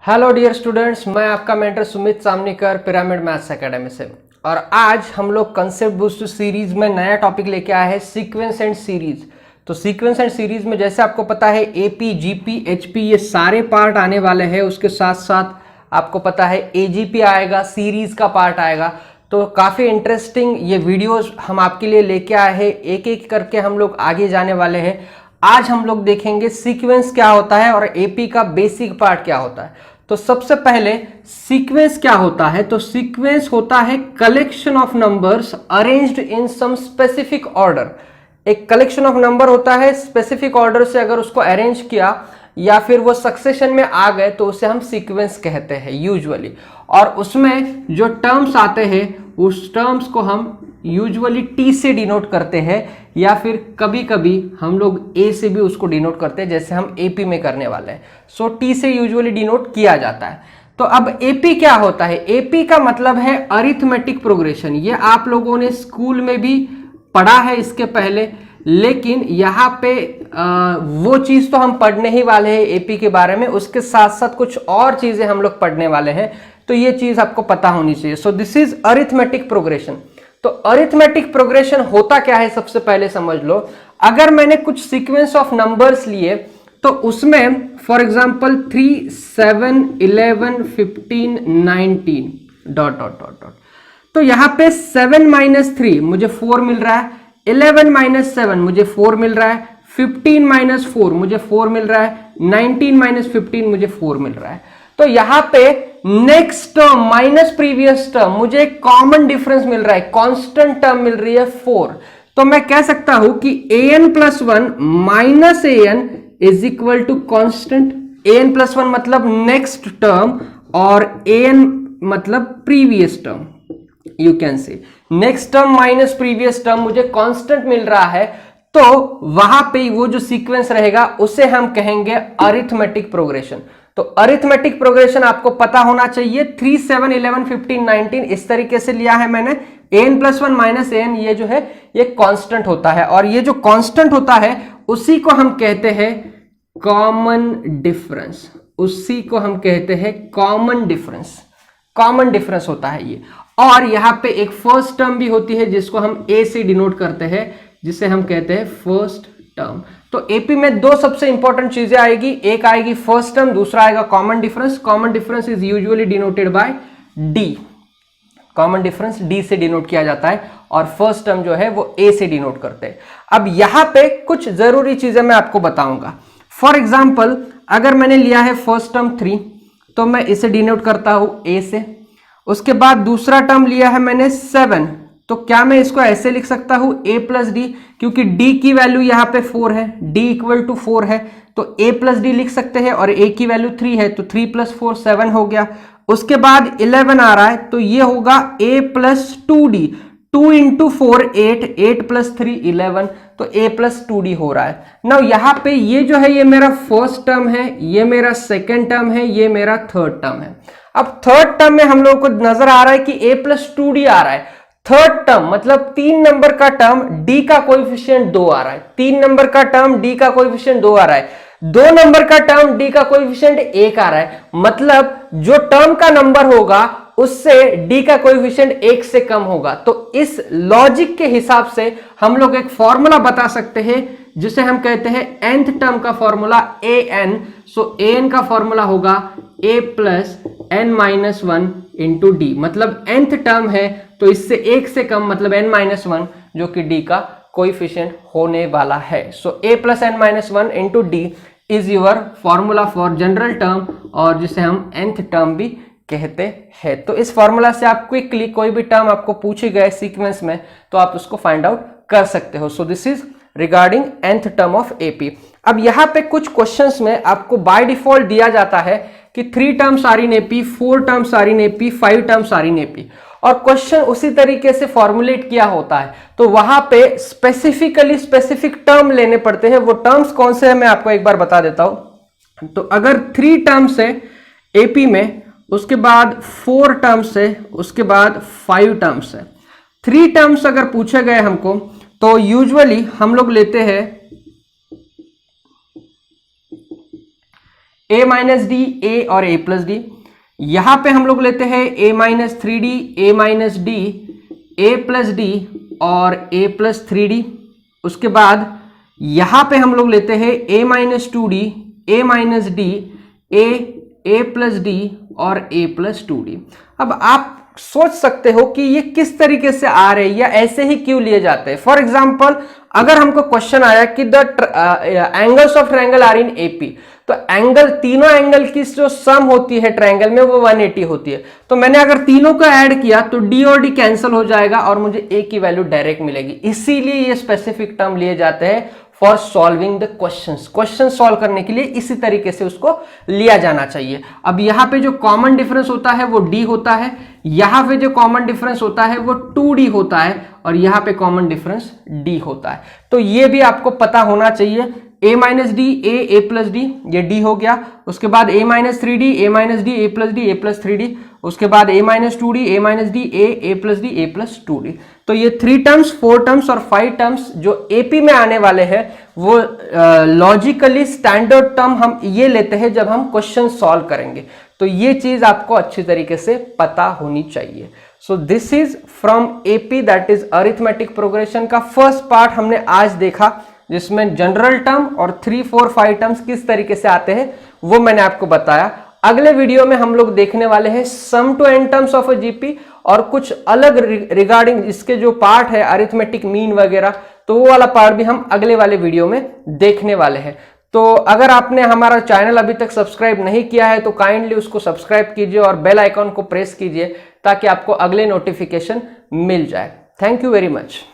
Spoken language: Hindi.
हेलो डियर स्टूडेंट्स, मैं आपका mentor Sumit Samnikar pyramid maths academy से। और आज हम लोग कंसेप्ट बूस्ट सीरीज में नया टॉपिक लेके आए हैं, सीक्वेंस एंड सीरीज। तो सीक्वेंस एंड सीरीज में जैसे आपको पता है एपी, जीपी, एचपी ये सारे पार्ट आने वाले हैं। उसके साथ साथ आपको पता है एजीपी आएगा, सीरीज का पार्ट आएगा। तो काफ़ी इंटरेस्टिंग ये वीडियोस हम आपके लिए लेके आए हैं। एक एक करके हम लोग आगे जाने वाले हैं। आज हम लोग देखेंगे सीक्वेंस क्या होता है और एपी का बेसिक पार्ट क्या होता है। तो सबसे पहले सीक्वेंस क्या होता है? तो सीक्वेंस होता है collection of numbers arranged in some specific order. एक कलेक्शन ऑफ नंबर होता है, स्पेसिफिक ऑर्डर से अगर उसको अरेंज किया या फिर वो सक्सेशन में आ गए तो उसे हम सीक्वेंस कहते हैं यूजुअली। और उसमें जो टर्म्स आते हैं उस टर्म्स को हम यूजुअली टी से डिनोट करते हैं या फिर कभी कभी हम लोग ए से भी उसको डिनोट करते हैं, जैसे हम एपी में करने वाले हैं। सो टी से यूजुअली डिनोट किया जाता है। तो अब एपी क्या होता है? एपी का मतलब है अरिथमेटिक प्रोग्रेशन। ये आप लोगों ने स्कूल में भी पढ़ा है इसके पहले, लेकिन यहाँ पे वो चीज तो हम पढ़ने ही वाले हैं एपी के बारे में। उसके साथ साथ कुछ और चीजें हम लोग पढ़ने वाले हैं, तो ये चीज आपको पता होनी चाहिए। So this is arithmetic progression. तो अरिथमेटिक प्रोग्रेशन होता क्या है सबसे पहले समझ लो। अगर मैंने कुछ सीक्वेंस ऑफ नंबर्स लिए तो उसमें for example 3, 7, 11, 15, 19 dot dot dot dot. तो यहां पे 7 माइनस 3 मुझे 4 मिल रहा है, 11 माइनस 7 मुझे 4 मिल रहा है, 15 माइनस 4 मुझे 4 मिल रहा है, 19 माइनस 15 मुझे 4 मिल रहा है। तो यहां पे next term minus previous term मुझे एक कॉमन डिफरेंस मिल रहा है, कांस्टेंट टर्म मिल रही है 4। तो मैं कह सकता हूं कि an plus 1 minus an is equal to constant. an plus 1 मतलब नेक्स्ट टर्म और an मतलब previous term. You can say next term minus previous term मुझे कांस्टेंट मिल रहा है, तो वहां पे वो जो सीक्वेंस रहेगा उसे हम कहेंगे अरिथमेटिक प्रोग्रेशन। तो अरिथमेटिक प्रोग्रेशन आपको पता होना चाहिए। 3, 7, 11, 15, 19 इस तरीके से लिया है मैंने। an प्लस 1 माइनस an ये जो है ये कांस्टेंट होता है, और ये जो कांस्टेंट होता है उसी को हम कहते हैं कॉमन डिफरेंस। उसी को हम कहते हैं कॉमन डिफरेंस। कॉमन डिफरेंस होता है ये। और यहां पे एक फर्स्ट टर्म भी होती है जिसको हम ए से डिनोट करते हैं, जिसे हम कहते हैं फर्स्ट टर्म। तो एपी में दो सबसे इंपॉर्टेंट चीजें आएगी, एक आएगी फर्स्ट टर्म, दूसरा आएगा common difference. Common difference is usually denoted by D. Common difference D से डिनोट किया जाता है और फर्स्ट टर्म जो है वो ए से डिनोट करते हैं। अब यहां पे कुछ जरूरी चीजें मैं आपको बताऊंगा। फॉर एग्जाम्पल अगर मैंने लिया है फर्स्ट टर्म 3 तो मैं इसे डिनोट करता हूं ए से। उसके बाद दूसरा टर्म लिया है मैंने 7, तो क्या मैं इसको ऐसे लिख सकता हूं a प्लस डी, क्योंकि d की वैल्यू यहां पे 4 है, d इक्वल टू 4 है, तो a प्लस डी लिख सकते हैं। और a की वैल्यू 3 है, तो 3 प्लस 4 7 हो गया। उसके बाद 11 आ रहा है, तो ये होगा a plus 2d। 2 into 4 8, 8 plus 3 11, तो a प्लस 2d हो रहा है। नाउ यहाँ पे ये जो है ये मेरा फर्स्ट टर्म है, ये मेरा सेकेंड टर्म है, ये मेरा थर्ड टर्म है। अब थर्ड टर्म में हम लोगों को नजर आ रहा है कि a प्लस 2d आ रहा है। थर्ड टर्म मतलब 3 नंबर का टर्म d का कोएफिशिएंट 2 आ रहा है। 3 नंबर का टर्म d का कोएफिशिएंट 2 आ रहा है। 2 नंबर का टर्म d का कोएफिशिएंट 1 आ रहा है। मतलब जो टर्म का नंबर होगा उससे d का कोएफिशिएंट 1 से कम होगा। तो इस लॉजिक के हिसाब से हम लोग एक फॉर्मूला बता सकते हैं जिसे हम कहते हैं nth टर्म का फॉर्मूला an। सो an का फॉर्मूला होगा a plus n minus 1 into D. मतलब nth टर्म है तो इससे 1 से कम मतलब n माइनस 1 जो कि d का कोएफिशिएंट होने वाला है। सो a plus n minus 1 into D is your formula for general term, और जिसे हम nth टर्म भी कहते हैं। तो इस फॉर्मूला से आप क्विकली कोई भी टर्म आपको पूछे गए सीक्वेंस में तो आप उसको फाइंड आउट कर सकते हो। So this is regarding nth term of AP. अब यहाँ पे कुछ क्वेश्चंस में आपको बाय डिफॉल्ट दिया जाता है कि 3 terms are in AP, 4 terms are in AP, 5 terms are in AP, और क्वेश्चन उसी तरीके से फॉर्मुलेट किया होता है। तो वहां पे स्पेसिफिकली स्पेसिफिक टर्म लेने पड़ते हैं। वो टर्म्स कौन से हैं मैं आपको एक बार बता देता हूं। तो अगर 3 टर्म्स है एपी में, उसके बाद 4 टर्म्स है, उसके बाद 5 टर्म्स है। 3 टर्म्स अगर पूछे गए हमको तो यूजुअली हम लोग लेते हैं a माइनस डी, ए और a प्लस डी। यहां पे हम लोग लेते हैं a minus 3d, a minus D, a plus D और a प्लस 3d। उसके बाद यहां पे हम लोग लेते हैं a minus 2d, a minus D, a plus D और a प्लस 2d। अब आप सोच सकते हो कि ये किस तरीके से आ रहे हैं या ऐसे ही क्यों लिए जाते हैं। फॉर एग्जाम्पल, अगर हमको क्वेश्चन आया कि the angles of triangle are in AP, तो एंगल, तीनों एंगल की जो सम होती है ट्रायंगल में वो 180 होती है। तो मैंने अगर तीनों को ऐड किया तो डी और डी कैंसिल हो जाएगा और मुझे ए की वैल्यू डायरेक्ट मिलेगी। इसीलिए ये स्पेसिफिक टर्म लिए जाते हैं for solving the questions. Question solve करने के लिए इसी तरीके से उसको लिया जाना चाहिए। अब यहाँ पे जो कॉमन डिफरेंस होता है वो d होता है, यहाँ पे जो कॉमन डिफरेंस होता है वो 2d होता है और यहाँ पे कॉमन डिफरेंस d होता है। तो ये भी आपको पता होना चाहिए। a minus D, A plus D, ये d हो गया। उसके बाद a minus 3d, a minus D, a plus D, a plus 3d। उसके बाद a minus 2d, a minus D, a plus D, a plus 2d। तो ये 3 टर्म्स, 4 टर्म्स और 5 टर्म्स जो एपी में आने वाले हैं वो लॉजिकली स्टैंडर्ड टर्म हम ये लेते हैं जब हम क्वेश्चन सॉल्व करेंगे। तो ये चीज आपको अच्छी तरीके से पता होनी चाहिए। So this is from AP, that is arithmetic progression का फर्स्ट पार्ट हमने आज देखा, जिसमें जनरल टर्म और 3, 4, 5 टर्म्स किस तरीके से आते हैं वो मैंने आपको बताया। अगले वीडियो में हम लोग देखने वाले हैं sum to n terms of a GP और कुछ अलग रिगार्डिंग इसके जो पार्ट है अरिथमेटिक मीन वगैरह, तो वो वाला पार्ट भी हम अगले वाले वीडियो में देखने वाले हैं। तो अगर आपने हमारा चैनल अभी तक सब्सक्राइब नहीं किया है तो काइंडली उसको सब्सक्राइब कीजिए और बेल आइकॉन को प्रेस कीजिए ताकि आपको अगले नोटिफिकेशन मिल जाए। Thank you very much.